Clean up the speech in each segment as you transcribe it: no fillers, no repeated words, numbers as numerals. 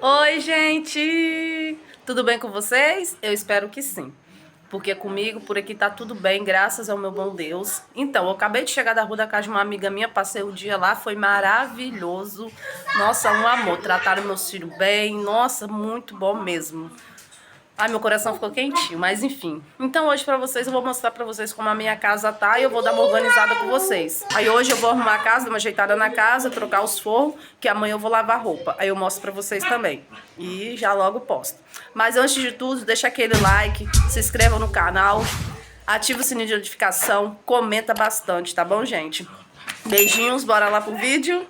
Oi, gente! Tudo bem com vocês? Eu espero que sim. Porque comigo, por aqui tá tudo bem, graças ao meu bom Deus. Então, eu acabei de chegar da rua da casa de uma amiga minha, passei o dia lá, foi maravilhoso. Nossa, um amor, trataram meus filhos bem, nossa, muito bom mesmo. Ai, meu coração ficou quentinho, mas enfim. Então hoje pra vocês eu vou mostrar pra vocês como a minha casa tá e eu vou dar uma organizada com vocês. Aí hoje eu vou arrumar a casa, dar uma ajeitada na casa, trocar os forros, que amanhã eu vou lavar roupa. Aí eu mostro pra vocês também. E já logo posto. Mas antes de tudo, deixa aquele like, se inscreva no canal, ativa o sininho de notificação, comenta bastante, tá bom, gente? Beijinhos, bora lá pro vídeo.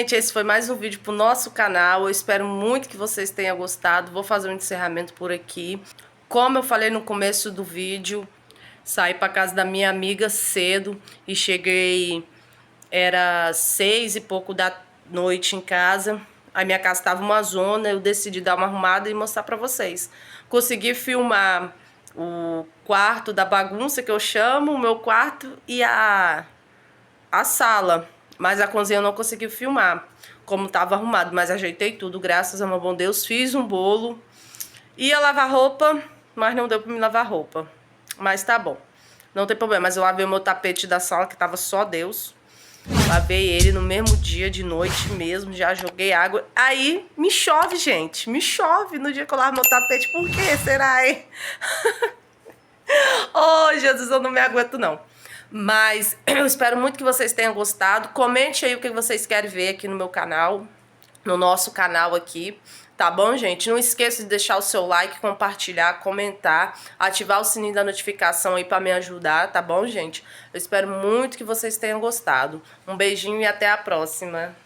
gente, esse foi mais um vídeo pro nosso canal. Eu espero muito que vocês tenham gostado. Vou fazer um encerramento por aqui. Como eu falei no começo do vídeo, saí pra casa da minha amiga cedo e cheguei, era 6 e pouco da noite em casa. A minha casa tava uma zona, eu decidi dar uma arrumada e mostrar pra vocês. Consegui filmar o quarto da bagunça, que eu chamo, o meu quarto e a sala. Mas a cozinha eu não consegui filmar, como tava arrumado. Mas ajeitei tudo, graças ao meu bom Deus. Fiz um bolo. Ia lavar roupa, mas não deu pra me lavar roupa. Mas tá bom, não tem problema. Mas eu lavei o meu tapete da sala, que tava só Deus. Lavei ele no mesmo dia, de noite mesmo. Já joguei água. Aí me chove, gente. Me chove no dia que eu lavo meu tapete. Por que será, hein? Oh, Jesus, eu não me aguento, não. Mas eu espero muito que vocês tenham gostado. Comente aí o que vocês querem ver aqui no meu canal, no nosso canal aqui, tá bom, gente? Não esqueça de deixar o seu like, compartilhar, comentar, ativar o sininho da notificação aí pra me ajudar, tá bom, gente? Eu espero muito que vocês tenham gostado. Um beijinho e até a próxima.